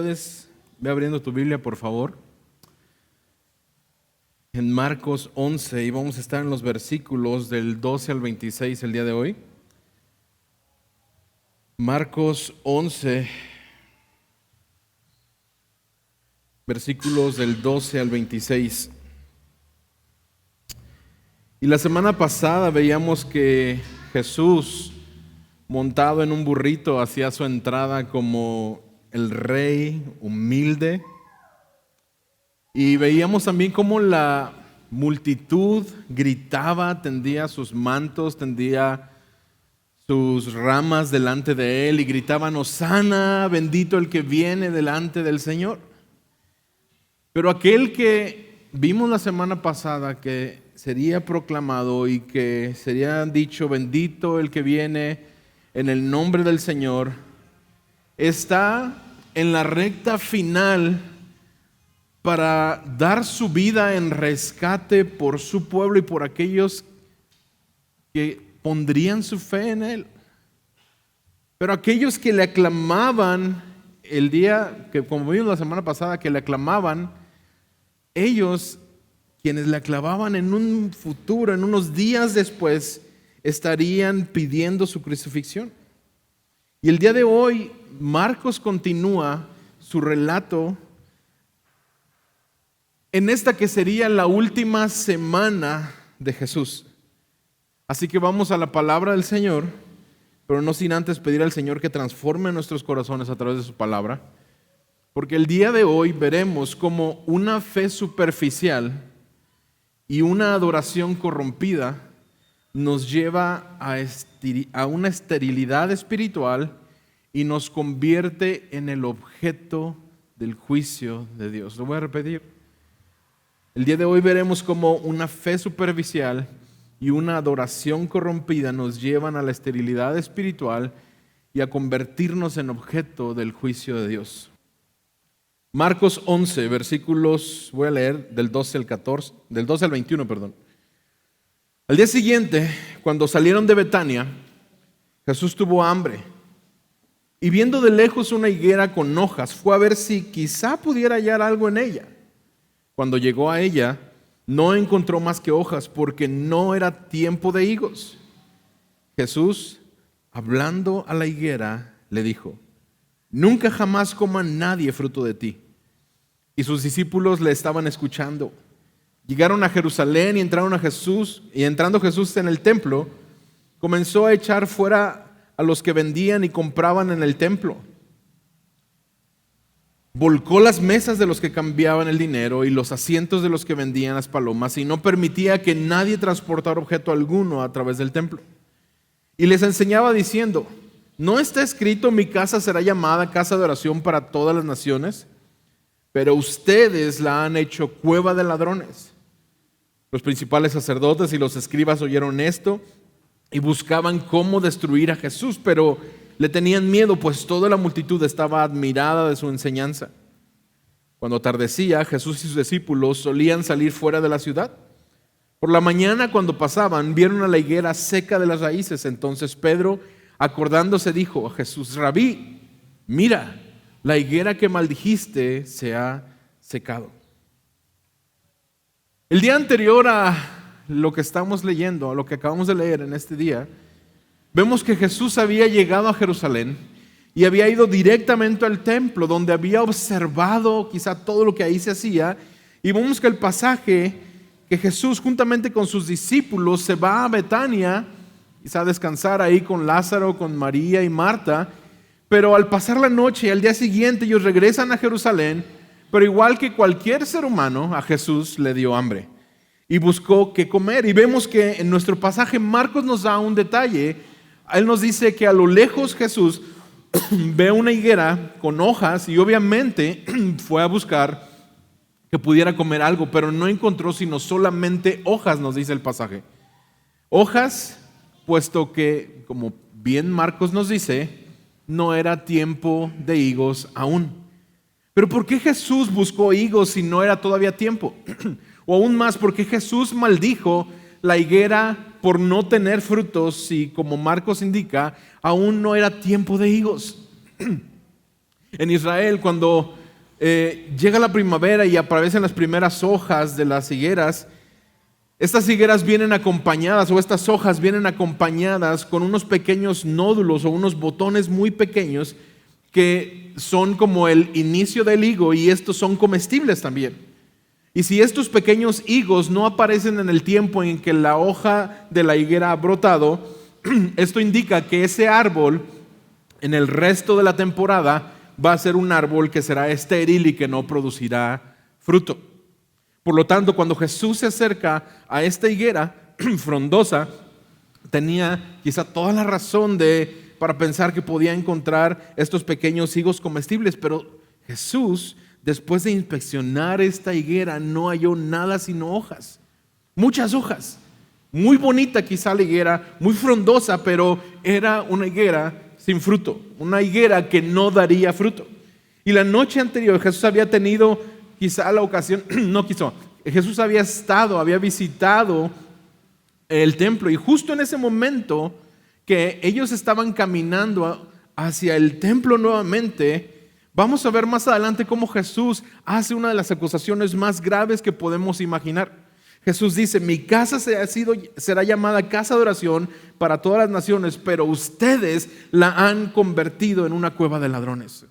puedes, ve abriendo tu Biblia, por favor, en Marcos 11, y vamos a estar en los versículos del 12 al 26 el día de hoy. Marcos 11, versículos del 12 al 26. Y la semana pasada veíamos que Jesús, montado en un burrito, hacía su entrada como el rey humilde. Y veíamos también cómo la multitud gritaba, tendía sus mantos, tendía sus ramas delante de él y gritaban: Hosana, bendito el que viene delante del Señor. Pero aquel que vimos la semana pasada que sería proclamado y que sería dicho bendito el que viene en el nombre del Señor, está en la recta final para dar su vida en rescate por su pueblo y por aquellos que pondrían su fe en él. Pero aquellos que le aclamaban el día, que como vimos la semana pasada, que le aclamaban, ellos, quienes le aclamaban en un futuro, en unos días después, estarían pidiendo su crucifixión. Y el día de hoy, Marcos continúa su relato en esta que sería la última semana de Jesús. Así que vamos a la palabra del Señor, pero no sin antes pedir al Señor que transforme nuestros corazones a través de su palabra, porque el día de hoy veremos cómo una fe superficial y una adoración corrompida nos lleva a una esterilidad espiritual y nos convierte en el objeto del juicio de Dios. Lo voy a repetir. El día de hoy veremos cómo una fe superficial y una adoración corrompida nos llevan a la esterilidad espiritual y a convertirnos en objeto del juicio de Dios. Marcos 11, versículos, voy a leer del 12 al 21, perdón. Al día siguiente, cuando salieron de Betania, Jesús tuvo hambre y viendo de lejos una higuera con hojas, fue a ver si quizá pudiera hallar algo en ella. Cuando llegó a ella, no encontró más que hojas, porque no era tiempo de higos. Jesús, hablando a la higuera, le dijo: nunca jamás coma nadie fruto de ti. Y sus discípulos le estaban escuchando. Llegaron a Jerusalén y entrando Jesús en el templo, comenzó a echar fuera a los que vendían y compraban en el templo. Volcó las mesas de los que cambiaban el dinero y los asientos de los que vendían las palomas, y no permitía que nadie transportara objeto alguno a través del templo. Y les enseñaba diciendo: ¿no está escrito, mi casa será llamada casa de oración para todas las naciones? Pero ustedes la han hecho cueva de ladrones. Los principales sacerdotes y los escribas oyeron esto y buscaban cómo destruir a Jesús, pero le tenían miedo, pues toda la multitud estaba admirada de su enseñanza. Cuando atardecía, Jesús y sus discípulos solían salir fuera de la ciudad. Por la mañana, cuando pasaban, vieron a la higuera seca de las raíces. Entonces Pedro, acordándose, dijo a Jesús: Rabí, mira, la higuera que maldijiste se ha secado. El día anterior a lo que estamos leyendo, a lo que acabamos de leer en este día, vemos que Jesús había llegado a Jerusalén y había ido directamente al templo, donde había observado quizá todo lo que ahí se hacía. Y vemos que el pasaje, que Jesús juntamente con sus discípulos se va a Betania, quizá a descansar ahí con Lázaro, con María y Marta. Pero al pasar la noche y al día siguiente ellos regresan a Jerusalén, pero igual que cualquier ser humano, a Jesús le dio hambre y buscó qué comer. Y vemos que en nuestro pasaje Marcos nos da un detalle. Él nos dice que a lo lejos Jesús ve una higuera con hojas y obviamente fue a buscar que pudiera comer algo, pero no encontró sino solamente hojas, nos dice el pasaje. Hojas, puesto que, como bien Marcos nos dice, no era tiempo de higos aún. Pero ¿por qué Jesús buscó higos si no era todavía tiempo? O aún más, ¿por qué Jesús maldijo la higuera por no tener frutos si, como Marcos indica, aún no era tiempo de higos? En Israel, cuando llega la primavera y aparecen las primeras hojas de las higueras. Estas higueras vienen acompañadas, o estas hojas vienen acompañadas con unos pequeños nódulos o unos botones muy pequeños que son como el inicio del higo, y estos son comestibles también. Y si estos pequeños higos no aparecen en el tiempo en que la hoja de la higuera ha brotado, esto indica que ese árbol en el resto de la temporada va a ser un árbol que será estéril y que no producirá fruto. Por lo tanto, cuando Jesús se acerca a esta higuera frondosa, tenía quizá toda la razón para pensar que podía encontrar estos pequeños higos comestibles, pero Jesús, después de inspeccionar esta higuera, no halló nada sino hojas, muchas hojas. Muy bonita quizá la higuera, muy frondosa, pero era una higuera sin fruto, una higuera que no daría fruto. Y la noche anterior Jesús había tenido quizá la ocasión, Jesús había visitado el templo, y justo en ese momento que ellos estaban caminando hacia el templo nuevamente, vamos a ver más adelante cómo Jesús hace una de las acusaciones más graves que podemos imaginar. Jesús dice: mi casa será llamada casa de oración para todas las naciones, pero ustedes la han convertido en una cueva de ladrones.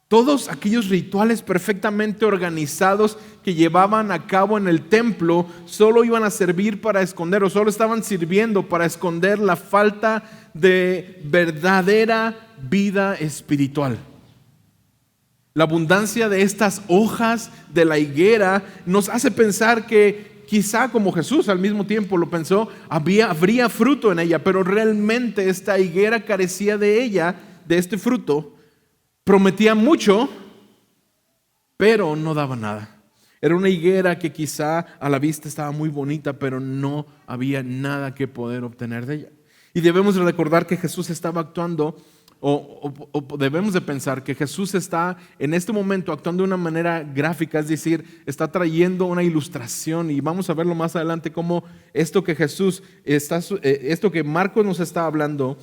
Todos aquellos rituales perfectamente organizados que llevaban a cabo en el templo solo iban a servir para esconder, o solo estaban sirviendo para esconder la falta de verdadera vida espiritual. La abundancia de estas hojas de la higuera nos hace pensar que quizá, como Jesús al mismo tiempo lo pensó, habría fruto en ella, pero realmente esta higuera carecía de este fruto. Prometía mucho, pero no daba nada. Era una higuera que quizá a la vista estaba muy bonita, pero no había nada que poder obtener de ella. Y debemos recordar que Jesús estaba actuando, o debemos de pensar que Jesús está en este momento actuando de una manera gráfica, es decir, está trayendo una ilustración, y vamos a verlo más adelante cómo esto que Marcos nos está hablando,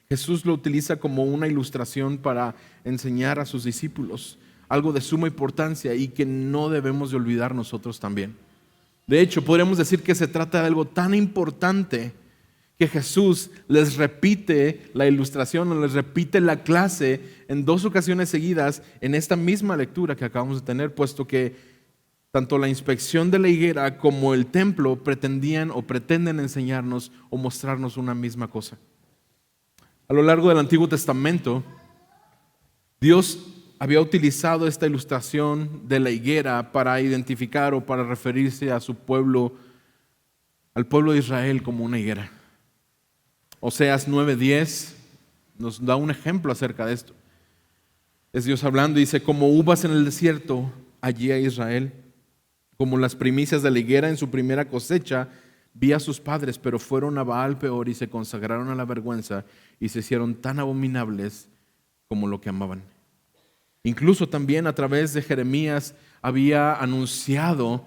Jesús lo utiliza como una ilustración para enseñar a sus discípulos algo de suma importancia y que no debemos de olvidar nosotros también. De hecho, podríamos decir que se trata de algo tan importante que Jesús les repite la ilustración o les repite la clase en 2 ocasiones seguidas en esta misma lectura que acabamos de tener, puesto que tanto la inspección de la higuera como el templo pretenden enseñarnos o mostrarnos una misma cosa. A lo largo del Antiguo Testamento, Dios había utilizado esta ilustración de la higuera para identificar o para referirse a su pueblo, al pueblo de Israel, como una higuera. Oseas 9:10 nos da un ejemplo acerca de esto. Es Dios hablando, dice: como uvas en el desierto, allí a Israel, como las primicias de la higuera en su primera cosecha, vi a sus padres, pero fueron a Baal Peor y se consagraron a la vergüenza y se hicieron tan abominables como lo que amaban. Incluso también a través de Jeremías había anunciado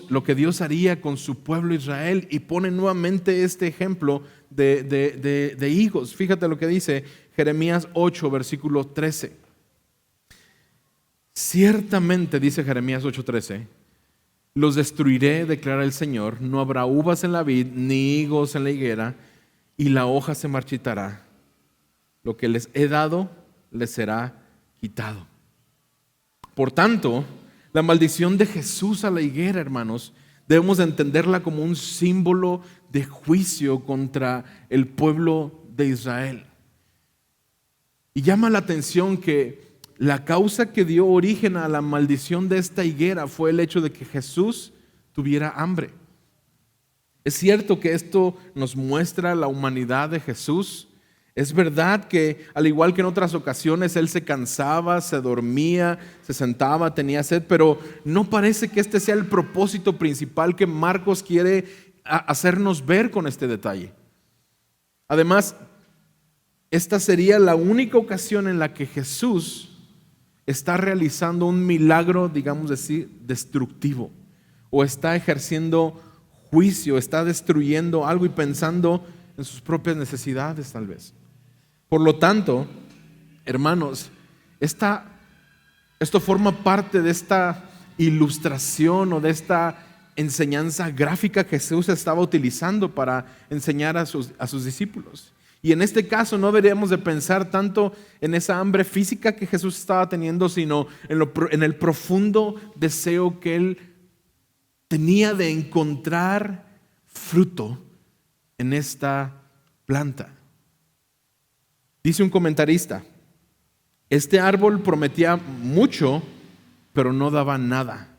lo que Dios haría con su pueblo Israel, y pone nuevamente este ejemplo de higos. Fíjate lo que dice Jeremías 8, versículo 13. Ciertamente, dice Jeremías 8:13, los destruiré, declara el Señor, no habrá uvas en la vid, ni higos en la higuera, y la hoja se marchitará. Lo que les he dado les será quitado. Por tanto, la maldición de Jesús a la higuera, hermanos, debemos de entenderla como un símbolo de juicio contra el pueblo de Israel. Y llama la atención que la causa que dio origen a la maldición de esta higuera fue el hecho de que Jesús tuviera hambre. Es cierto que esto nos muestra la humanidad de Jesús. Es verdad que, al igual que en otras ocasiones, Él se cansaba, se dormía, se sentaba, tenía sed, pero no parece que este sea el propósito principal que Marcos quiere hacernos ver con este detalle. Además, esta sería la única ocasión en la que Jesús está realizando un milagro, digamos así, destructivo, o está ejerciendo juicio, está destruyendo algo y pensando en sus propias necesidades tal vez. Por lo tanto, hermanos, esta Esto forma parte de esta ilustración o de esta enseñanza gráfica que Jesús estaba utilizando para enseñar a sus discípulos. Y en este caso no deberíamos de pensar tanto en esa hambre física que Jesús estaba teniendo, sino en el profundo deseo que Él tenía de encontrar fruto en esta planta. Dice un comentarista, este árbol prometía mucho, pero no daba nada.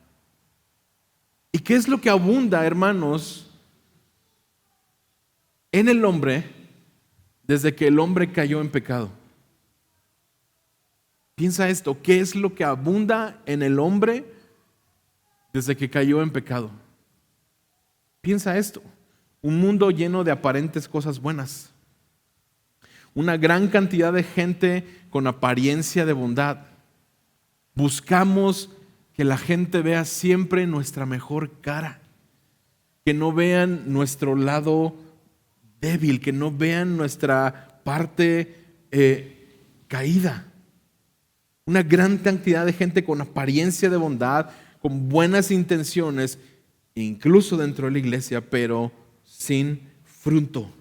¿Y qué es lo que abunda, hermanos, en el hombre desde que el hombre cayó en pecado? Piensa esto, ¿qué es lo que abunda en el hombre desde que cayó en pecado? Piensa esto, un mundo lleno de aparentes cosas buenas, una gran cantidad de gente con apariencia de bondad. Buscamos que la gente vea siempre nuestra mejor cara, que no vean nuestro lado débil, que no vean nuestra parte caída. Una gran cantidad de gente con apariencia de bondad, con buenas intenciones, incluso dentro de la iglesia, pero sin fruto.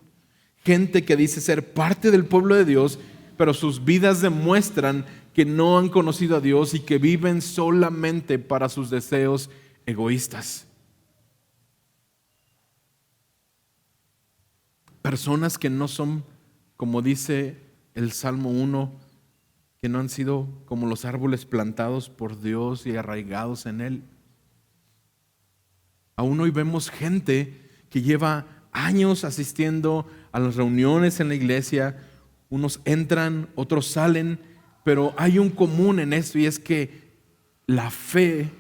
Gente que dice ser parte del pueblo de Dios, pero sus vidas demuestran que no han conocido a Dios y que viven solamente para sus deseos egoístas. Personas que no son, como dice el Salmo 1, que no han sido como los árboles plantados por Dios y arraigados en Él. Aún hoy vemos gente que lleva años asistiendo a las reuniones en la iglesia, unos entran, otros salen, pero hay un común en esto y es que la fe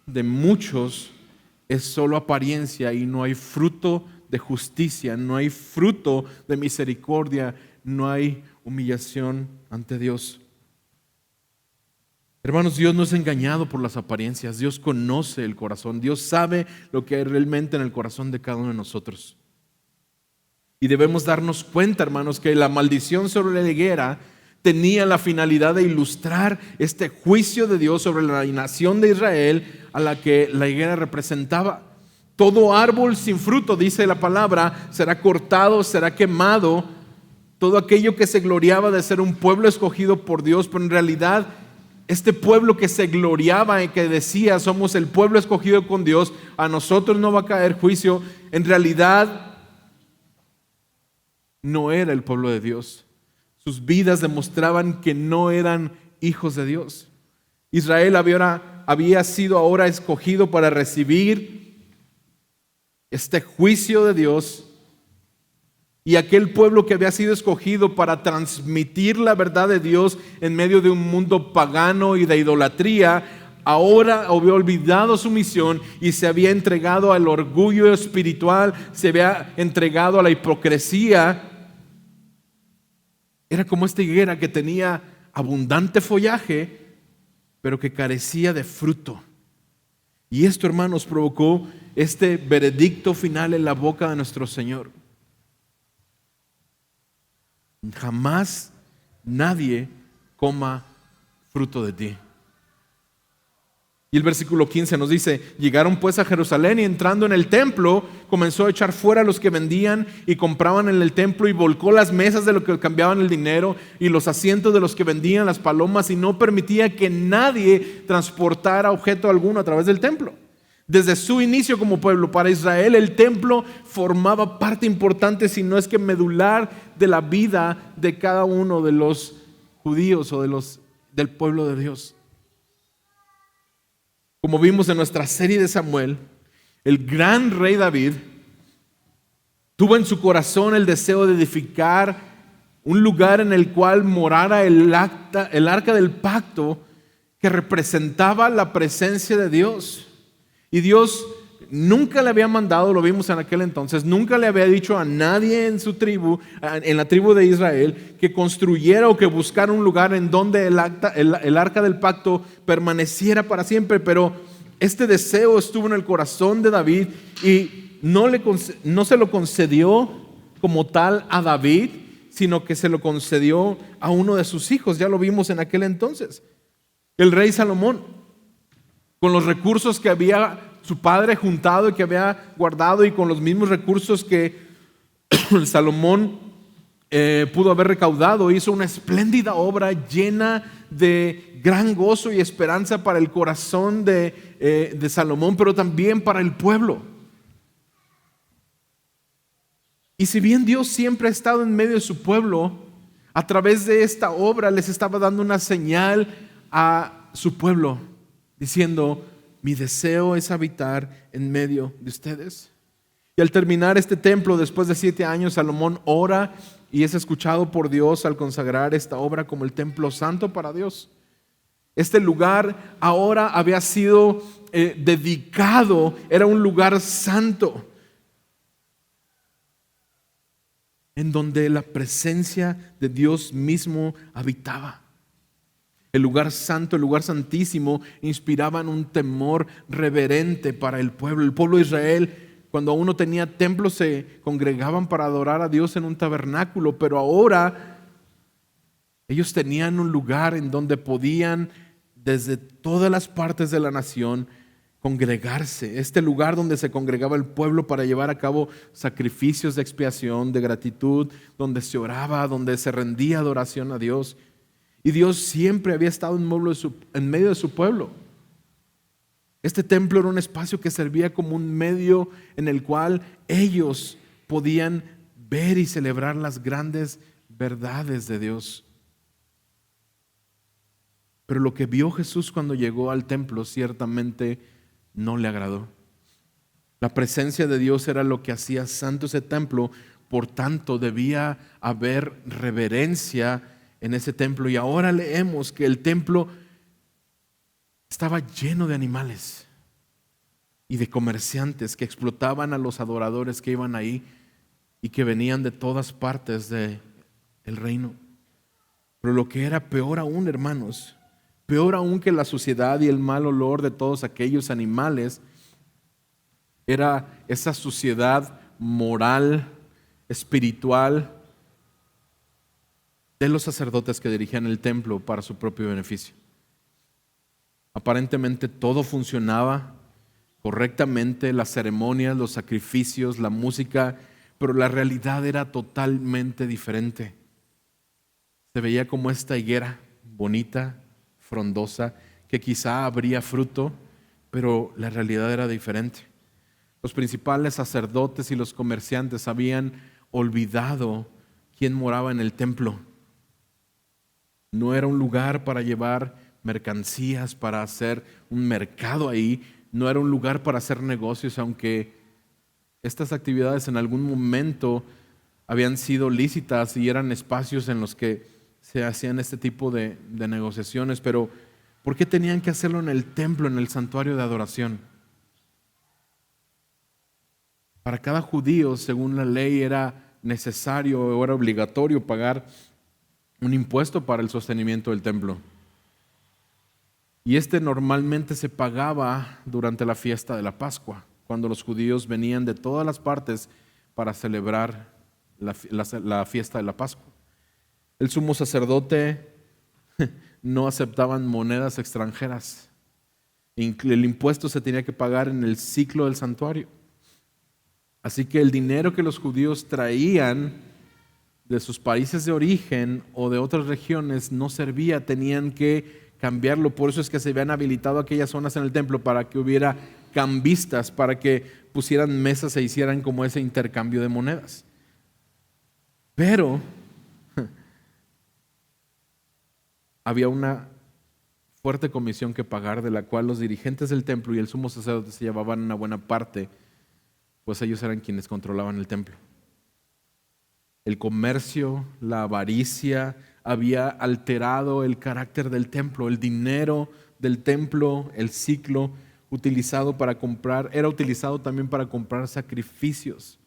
de muchos es solo apariencia y no hay fruto de justicia, no hay fruto de misericordia, no hay humillación ante Dios. Hermanos, Dios no es engañado por las apariencias, Dios conoce el corazón, Dios sabe lo que hay realmente en el corazón de cada uno de nosotros. Y debemos darnos cuenta, hermanos, que la maldición sobre la higuera tenía la finalidad de ilustrar este juicio de Dios sobre la nación de Israel a la que la higuera representaba. Todo árbol sin fruto, dice la palabra, será cortado, será quemado. Todo aquello que se gloriaba de ser un pueblo escogido por Dios, pero en realidad este pueblo que se gloriaba y que decía somos el pueblo escogido con Dios, a nosotros no va a caer juicio, en realidad no era el pueblo de Dios. Sus vidas demostraban que no eran hijos de Dios. Israel había sido ahora escogido para recibir este juicio de Dios, y aquel pueblo que había sido escogido para transmitir la verdad de Dios en medio de un mundo pagano y de idolatría, ahora había olvidado su misión y se había entregado al orgullo espiritual, se había entregado a la hipocresía. Era como esta higuera que tenía abundante follaje, pero que carecía de fruto. Y esto, hermanos, provocó este veredicto final en la boca de nuestro Señor. Jamás nadie coma fruto de ti. Y el versículo 15 nos dice, llegaron pues a Jerusalén y entrando en el templo, comenzó a echar fuera a los que vendían y compraban en el templo y volcó las mesas de los que cambiaban el dinero y los asientos de los que vendían las palomas y no permitía que nadie transportara objeto alguno a través del templo. Desde su inicio como pueblo para Israel, el templo formaba parte importante, si no es que medular, de la vida de cada uno de los judíos o del pueblo de Dios. Como vimos en nuestra serie de Samuel, el gran rey David tuvo en su corazón el deseo de edificar un lugar en el cual morara el arca del pacto que representaba la presencia de Dios. Y Dios nunca le había mandado, lo vimos en aquel entonces, nunca le había dicho a nadie en su tribu, en la tribu de Israel, que construyera o que buscara un lugar en donde el arca del pacto permaneciera para siempre. Pero este deseo estuvo en el corazón de David y no se lo concedió como tal a David, sino que se lo concedió a uno de sus hijos. Ya lo vimos en aquel entonces. El rey Salomón, con los recursos que había su padre juntado y que había guardado, y con los mismos recursos que Salomón pudo haber recaudado, hizo una espléndida obra llena de gran gozo y esperanza para el corazón de Salomón, pero también para el pueblo. Y si bien Dios siempre ha estado en medio de su pueblo, a través de esta obra les estaba dando una señal a su pueblo, diciendo: mi deseo es habitar en medio de ustedes. Y al terminar este templo, después de 7 años, Salomón ora y es escuchado por Dios al consagrar esta obra como el templo santo para Dios. Este lugar ahora había sido dedicado, era un lugar santo, en donde la presencia de Dios mismo habitaba. El lugar santo, el lugar santísimo, inspiraban un temor reverente para el pueblo. El pueblo de Israel, cuando aún no tenía templo, se congregaban para adorar a Dios en un tabernáculo, pero ahora ellos tenían un lugar en donde podían, desde todas las partes de la nación, congregarse. Este lugar donde se congregaba el pueblo para llevar a cabo sacrificios de expiación, de gratitud, donde se oraba, donde se rendía adoración a Dios. Y Dios siempre había estado en medio de su pueblo. Este templo era un espacio que servía como un medio en el cual ellos podían ver y celebrar las grandes verdades de Dios. Pero lo que vio Jesús cuando llegó al templo ciertamente no le agradó. La presencia de Dios era lo que hacía santo ese templo, por tanto debía haber reverencia en ese templo. Y ahora leemos que el templo estaba lleno de animales y de comerciantes que explotaban a los adoradores que iban ahí y que venían de todas partes del reino. Pero lo que era peor aún, hermanos, peor aún que la suciedad y el mal olor de todos aquellos animales, era esa suciedad moral, espiritual de los sacerdotes que dirigían el templo para su propio beneficio. Aparentemente todo funcionaba correctamente, las ceremonias, los sacrificios, la música, pero la realidad era totalmente diferente. Se veía como esta higuera bonita, frondosa, que quizá habría fruto, pero la realidad era diferente. Los principales sacerdotes y los comerciantes habían olvidado quién moraba en el templo. No era un lugar para llevar mercancías, para hacer un mercado ahí. No era un lugar para hacer negocios, aunque estas actividades en algún momento habían sido lícitas y eran espacios en los que se hacían este tipo de negociaciones. Pero ¿por qué tenían que hacerlo en el templo, en el santuario de adoración? Para cada judío, según la ley, era necesario o era obligatorio pagar un impuesto para el sostenimiento del templo. Y este normalmente se pagaba durante la fiesta de la Pascua, cuando los judíos venían de todas las partes para celebrar la fiesta de la Pascua. El sumo sacerdote no aceptaban monedas extranjeras. El impuesto se tenía que pagar en el ciclo del santuario. Así que el dinero que los judíos traían de sus países de origen o de otras regiones no servía, tenían que cambiarlo. Por eso es que se habían habilitado aquellas zonas en el templo para que hubiera cambistas, para que pusieran mesas e hicieran como ese intercambio de monedas. Pero había una fuerte comisión que pagar, de la cual los dirigentes del templo y el sumo sacerdote se llevaban una buena parte, pues ellos eran quienes controlaban el templo. El comercio, la avaricia había alterado el carácter del templo. El dinero del templo, el ciclo utilizado para comprar, era utilizado también para comprar sacrificios.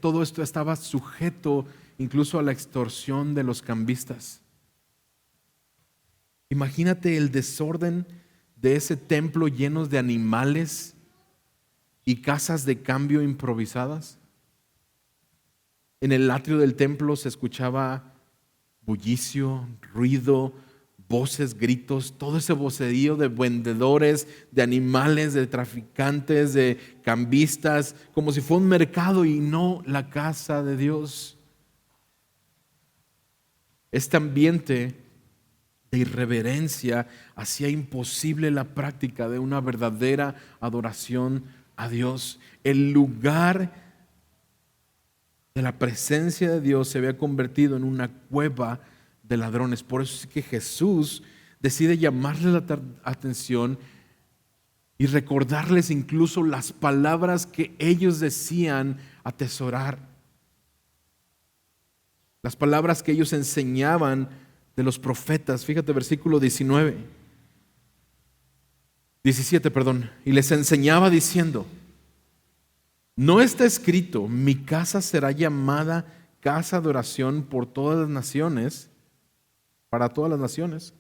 Todo esto estaba sujeto incluso a la extorsión de los cambistas. Imagínate el desorden de ese templo lleno de animales y casas de cambio improvisadas. En el atrio del templo se escuchaba bullicio, ruido, voces, gritos, todo ese vocerío de vendedores, de animales, de traficantes, de cambistas, como si fuera un mercado y no la casa de Dios. Este ambiente de irreverencia hacía imposible la práctica de una verdadera adoración a Dios. El lugar de la presencia de Dios se había convertido en una cueva de ladrones. Por eso es que Jesús decide llamarles la atención y recordarles incluso las palabras que ellos decían atesorar. Las palabras que ellos enseñaban de los profetas. Fíjate, versículo 17, y les enseñaba diciendo: ¿no está escrito, mi casa será llamada casa de oración por todas las naciones, para todas las naciones?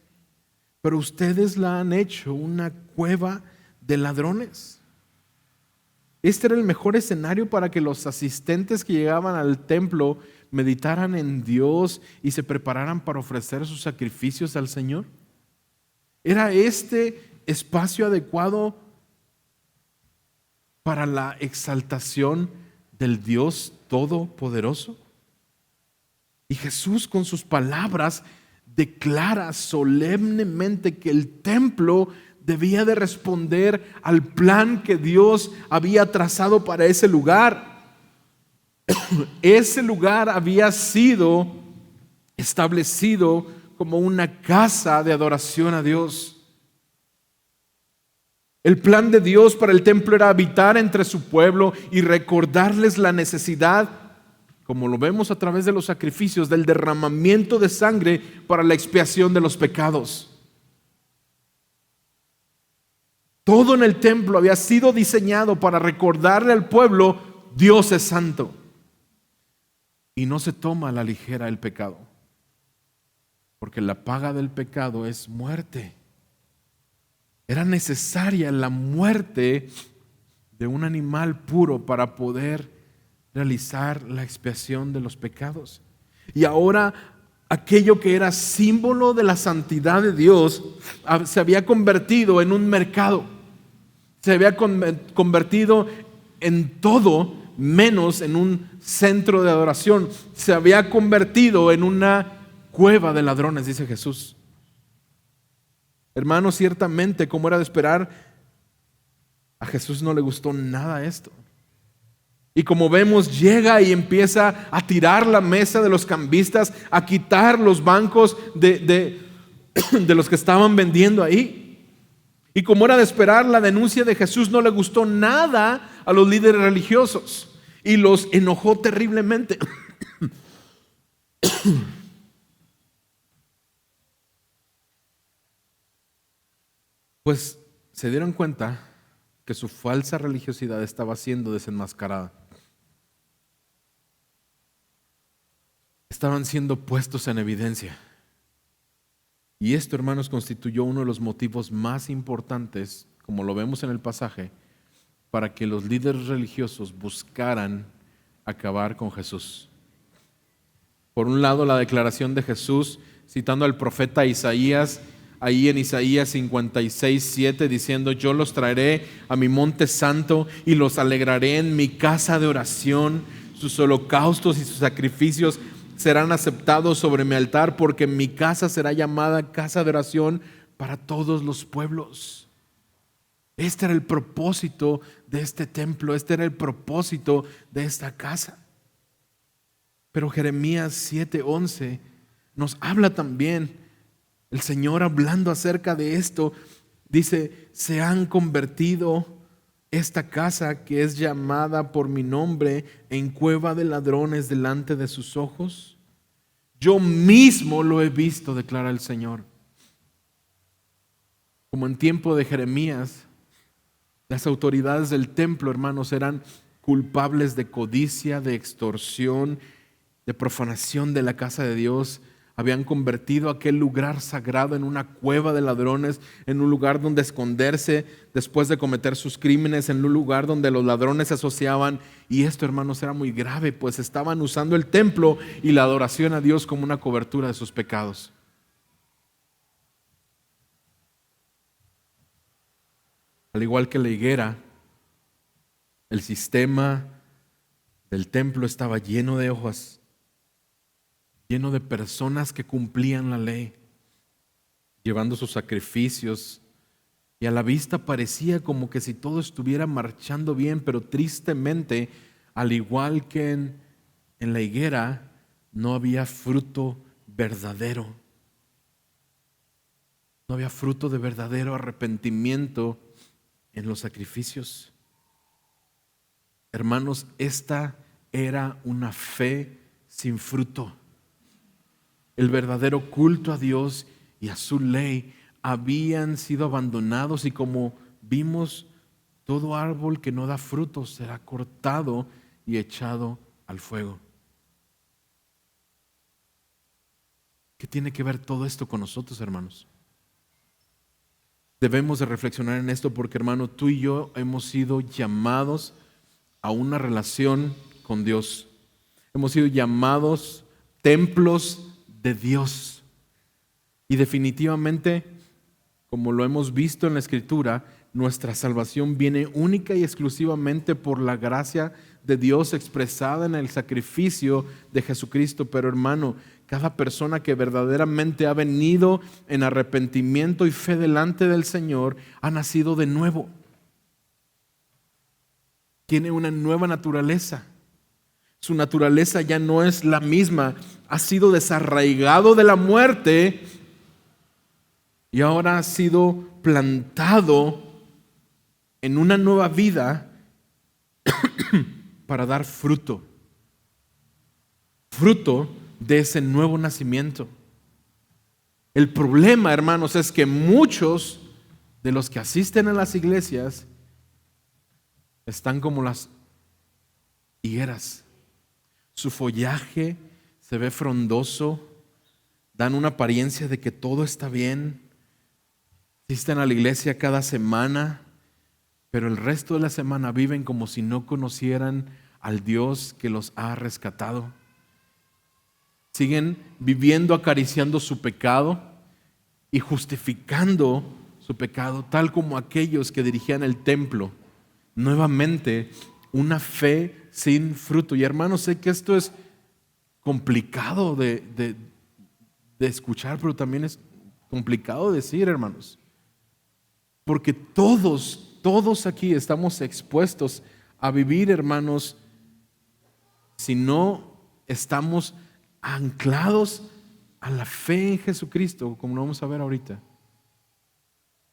Pero ustedes la han hecho una cueva de ladrones. Este era el mejor escenario para que los asistentes que llegaban al templo meditaran en Dios y se prepararan para ofrecer sus sacrificios al Señor. ¿Era este espacio adecuado para la exaltación del Dios Todopoderoso? Y Jesús, con sus palabras, declara solemnemente que el templo debía de responder al plan que Dios había trazado para ese lugar. Ese lugar había sido establecido como una casa de adoración a Dios. El plan de Dios para el templo era habitar entre su pueblo y recordarles la necesidad, como lo vemos a través de los sacrificios, del derramamiento de sangre para la expiación de los pecados. Todo en el templo había sido diseñado para recordarle al pueblo: Dios es santo. Y no se toma a la ligera el pecado, porque la paga del pecado es muerte. Era necesaria la muerte de un animal puro para poder realizar la expiación de los pecados. Y ahora aquello que era símbolo de la santidad de Dios se había convertido en un mercado. Se había convertido en todo menos en un centro de adoración. Se había convertido en una cueva de ladrones, dice Jesús. Hermanos, ciertamente, como era de esperar, a Jesús no le gustó nada esto. Y como vemos, llega y empieza a tirar la mesa de los cambistas, a quitar los bancos de los que estaban vendiendo ahí. Y como era de esperar, la denuncia de Jesús no le gustó nada a los líderes religiosos y los enojó terriblemente. Pues se dieron cuenta que su falsa religiosidad estaba siendo desenmascarada. Estaban siendo puestos en evidencia. Y esto, hermanos, constituyó uno de los motivos más importantes, como lo vemos en el pasaje, para que los líderes religiosos buscaran acabar con Jesús. Por un lado, la declaración de Jesús, citando al profeta Isaías, ahí en Isaías 56:7, diciendo: yo los traeré a mi monte santo y los alegraré en mi casa de oración. Sus holocaustos y sus sacrificios serán aceptados sobre mi altar, porque mi casa será llamada casa de oración para todos los pueblos. Este era el propósito de este templo, este era el propósito de esta casa. Pero Jeremías 7:11 nos habla también, el Señor hablando acerca de esto, dice: se han convertido esta casa que es llamada por mi nombre en cueva de ladrones delante de sus ojos. Yo mismo lo he visto, declara el Señor. Como en tiempo de Jeremías, las autoridades del templo, hermanos, eran culpables de codicia, de extorsión, de profanación de la casa de Dios. habían convertido aquel lugar sagrado en una cueva de ladrones, en un lugar donde esconderse después de cometer sus crímenes, en un lugar donde los ladrones se asociaban. Y esto, hermanos, era muy grave, pues estaban usando el templo y la adoración a Dios como una cobertura de sus pecados. Al igual que la higuera, el sistema del templo estaba lleno de hojas, lleno de personas que cumplían la ley, llevando sus sacrificios, y a la vista parecía como que si todo estuviera marchando bien, pero tristemente, al igual que en la higuera, no había fruto verdadero. No había fruto de verdadero arrepentimiento en los sacrificios. Hermanos, esta era una fe sin fruto. El verdadero culto a Dios y a su ley habían sido abandonados, y como vimos, todo árbol que no da fruto será cortado y echado al fuego. ¿Qué tiene que ver todo esto con nosotros, hermanos? Debemos de reflexionar en esto porque, hermano, tú y yo hemos sido llamados a una relación con Dios. Hemos sido llamados templos de Dios. Y definitivamente, como lo hemos visto en la Escritura, nuestra salvación viene única y exclusivamente por la gracia de Dios expresada en el sacrificio de Jesucristo. Pero, hermano, cada persona que verdaderamente ha venido en arrepentimiento y fe delante del Señor ha nacido de nuevo. Tiene una nueva naturaleza. Su naturaleza ya no es la misma. Ha sido desarraigado de la muerte y ahora ha sido plantado en una nueva vida para dar fruto. Fruto de ese nuevo nacimiento. El problema, hermanos, es que muchos de los que asisten a las iglesias están como las higueras. Su follaje se ve frondoso, dan una apariencia de que todo está bien, asisten a la iglesia cada semana, pero el resto de la semana viven como si no conocieran al Dios que los ha rescatado. Siguen viviendo acariciando su pecado y justificando su pecado, tal como aquellos que dirigían el templo. Nuevamente, una fe sin fruto. Y hermanos, sé que esto es complicado de escuchar, pero también es complicado de decir, hermanos. Porque todos aquí estamos expuestos a vivir, hermanos, si no estamos anclados a la fe en Jesucristo, como lo vamos a ver ahorita.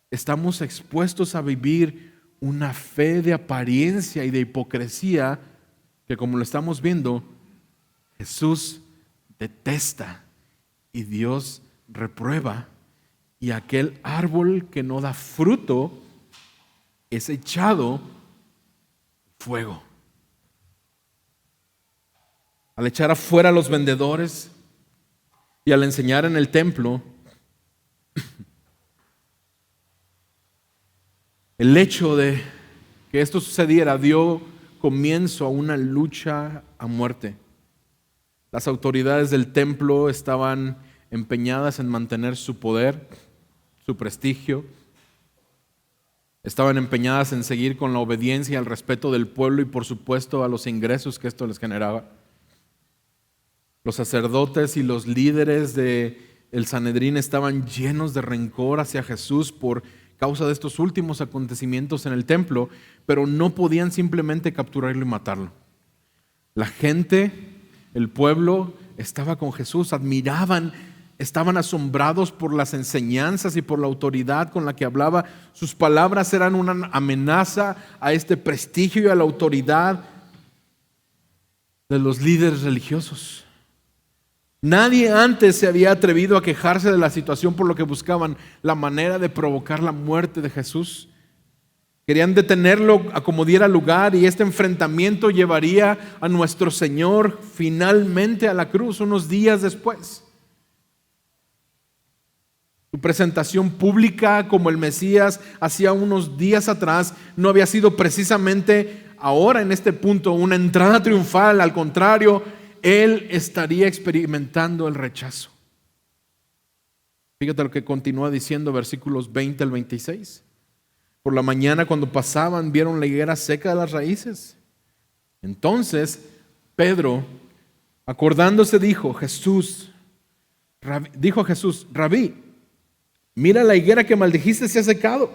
Estamos expuestos a vivir una fe de apariencia y de hipocresía que, como lo estamos viendo, Jesús detesta y Dios reprueba, y aquel árbol que no da fruto es echado fuego. Al echar afuera a los vendedores y al enseñar en el templo, el hecho de que esto sucediera dio comienzo a una lucha a muerte. Las autoridades del templo estaban empeñadas en mantener su poder, su prestigio. Estaban empeñadas en seguir con la obediencia y el respeto del pueblo y, por supuesto, a los ingresos que esto les generaba. Los sacerdotes y los líderes del Sanedrín estaban llenos de rencor hacia Jesús por causa de estos últimos acontecimientos en el templo, pero no podían simplemente capturarlo y matarlo. La gente, el pueblo, estaba con Jesús, admiraban, estaban asombrados por las enseñanzas y por la autoridad con la que hablaba. Sus palabras eran una amenaza a este prestigio y a la autoridad de los líderes religiosos. Nadie antes se había atrevido a quejarse de la situación, por lo que buscaban la manera de provocar la muerte de Jesús. Querían detenerlo a como diera lugar, y este enfrentamiento llevaría a nuestro Señor finalmente a la cruz unos días después. Su presentación pública como el Mesías hacía unos días atrás no había sido precisamente ahora en este punto una entrada triunfal. Al contrario, él estaría experimentando el rechazo. Fíjate lo que continúa diciendo versículos 20 al 26. Por la mañana, cuando pasaban, vieron la higuera seca de las raíces. Entonces Pedro, acordándose, dijo a Jesús, Rabí, mira, la higuera que maldijiste se ha secado.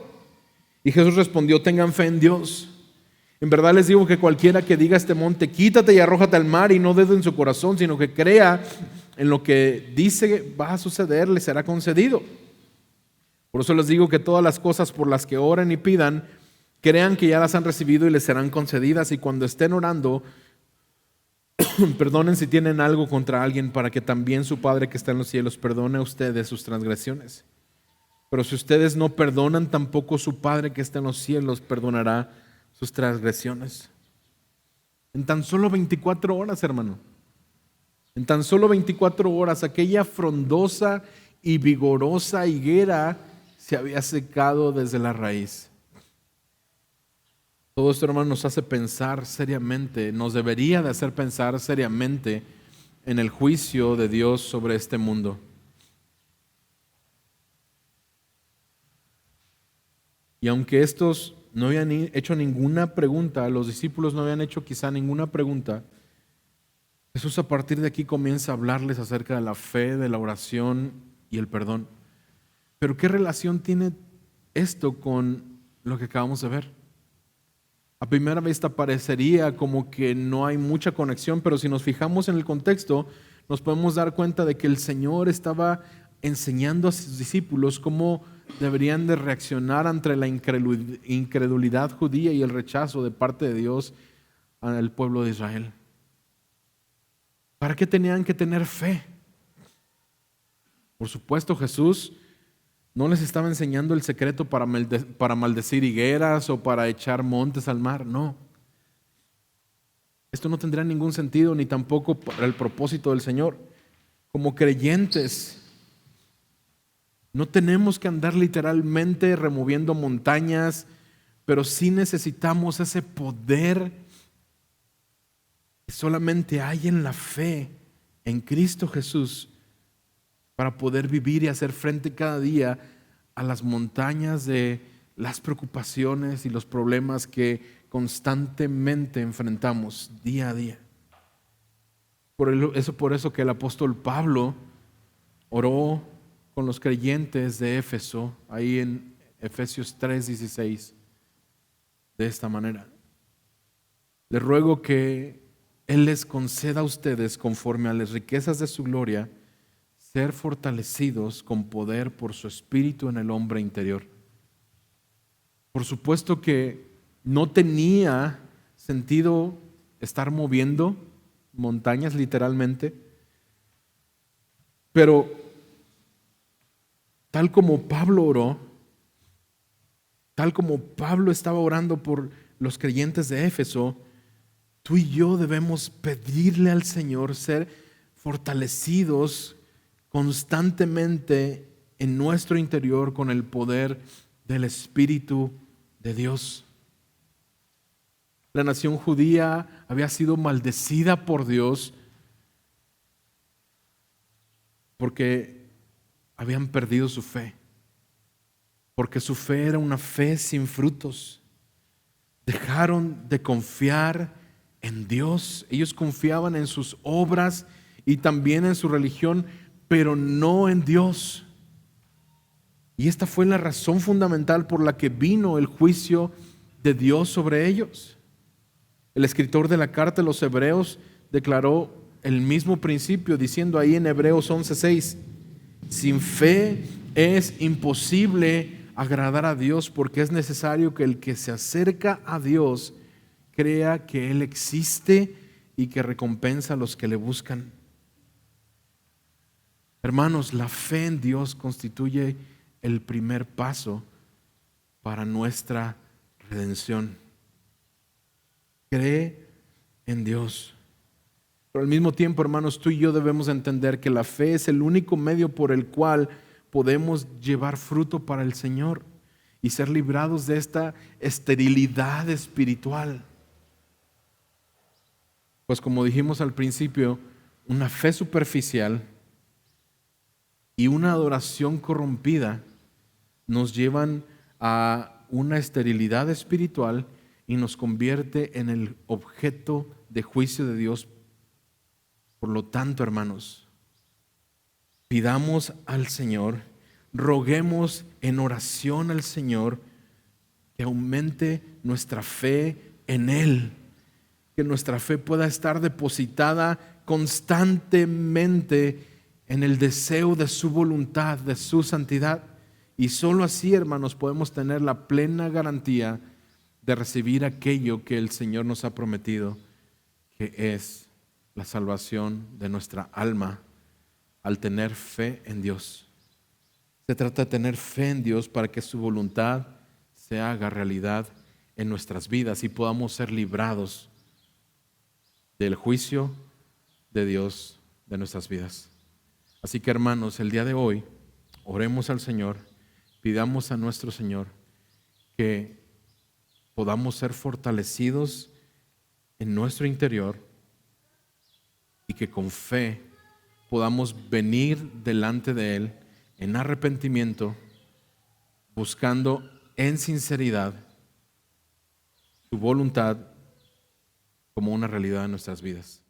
Y Jesús respondió, tengan fe en Dios. En verdad les digo que cualquiera que diga a este monte, quítate y arrójate al mar, y no dude en su corazón, sino que crea en lo que dice va a suceder, le será concedido. Por eso les digo que todas las cosas por las que oren y pidan, crean que ya las han recibido y les serán concedidas. Y cuando estén orando, perdonen si tienen algo contra alguien, para que también su Padre que está en los cielos perdone a ustedes sus transgresiones. Pero si ustedes no perdonan, tampoco su Padre que está en los cielos perdonará sus transgresiones. En tan solo 24 horas, hermano. En tan solo 24 horas, aquella frondosa y vigorosa higuera se había secado desde la raíz. Todo esto, hermano, nos hace pensar seriamente, nos debería de hacer pensar seriamente en el juicio de Dios sobre este mundo. Y aunque estos no habían hecho ninguna pregunta, los discípulos no habían hecho quizá ninguna pregunta, Jesús a partir de aquí comienza a hablarles acerca de la fe, de la oración y el perdón. Pero ¿qué relación tiene esto con lo que acabamos de ver? A primera vista parecería como que no hay mucha conexión, pero si nos fijamos en el contexto, nos podemos dar cuenta de que el Señor estaba enseñando a sus discípulos cómo deberían de reaccionar ante la incredulidad judía y el rechazo de parte de Dios al pueblo de Israel. ¿Para qué tenían que tener fe? Por supuesto, Jesús no les estaba enseñando el secreto para maldecir higueras o para echar montes al mar, no. Esto no tendría ningún sentido ni tampoco para el propósito del Señor. Como creyentes, no tenemos que andar literalmente removiendo montañas, pero sí necesitamos ese poder que solamente hay en la fe en Cristo Jesús para poder vivir y hacer frente cada día a las montañas de las preocupaciones y los problemas que constantemente enfrentamos día a día. Por eso que el apóstol Pablo oró con los creyentes de Éfeso, ahí en Efesios 3:16, de esta manera. Les ruego que Él les conceda a ustedes, conforme a las riquezas de su gloria, ser fortalecidos con poder por su espíritu en el hombre interior. Por supuesto que no tenía sentido estar moviendo montañas literalmente, pero tal como Pablo oró, tal como Pablo estaba orando por los creyentes de Éfeso, tú y yo debemos pedirle al Señor ser fortalecidos constantemente en nuestro interior con el poder del Espíritu de Dios. La nación judía había sido maldecida por Dios porque habían perdido su fe, porque su fe era una fe sin frutos. Dejaron de confiar en Dios. Ellos confiaban en sus obras y también en su religión, pero no en Dios. Y esta fue la razón fundamental por la que vino el juicio de Dios sobre ellos. El escritor de la carta de los Hebreos declaró el mismo principio, diciendo ahí en Hebreos 11:6, sin fe es imposible agradar a Dios, porque es necesario que el que se acerca a Dios crea que Él existe y que recompensa a los que le buscan. Hermanos, la fe en Dios constituye el primer paso para nuestra redención. Cree en Dios. Pero al mismo tiempo, hermanos, tú y yo debemos entender que la fe es el único medio por el cual podemos llevar fruto para el Señor y ser librados de esta esterilidad espiritual. Pues como dijimos al principio, una fe superficial y una adoración corrompida nos llevan a una esterilidad espiritual y nos convierte en el objeto de juicio de Dios. Por lo tanto, hermanos, pidamos al Señor, roguemos en oración al Señor que aumente nuestra fe en Él, que nuestra fe pueda estar depositada constantemente en el deseo de su voluntad, de su santidad. Y solo así, hermanos, podemos tener la plena garantía de recibir aquello que el Señor nos ha prometido, que es la salvación de nuestra alma al tener fe en Dios. Se trata de tener fe en Dios para que su voluntad se haga realidad en nuestras vidas y podamos ser librados del juicio de Dios de nuestras vidas. Así que, hermanos, el día de hoy oremos al Señor, pidamos a nuestro Señor que podamos ser fortalecidos en nuestro interior y que con fe podamos venir delante de Él en arrepentimiento, buscando en sinceridad su voluntad como una realidad en nuestras vidas.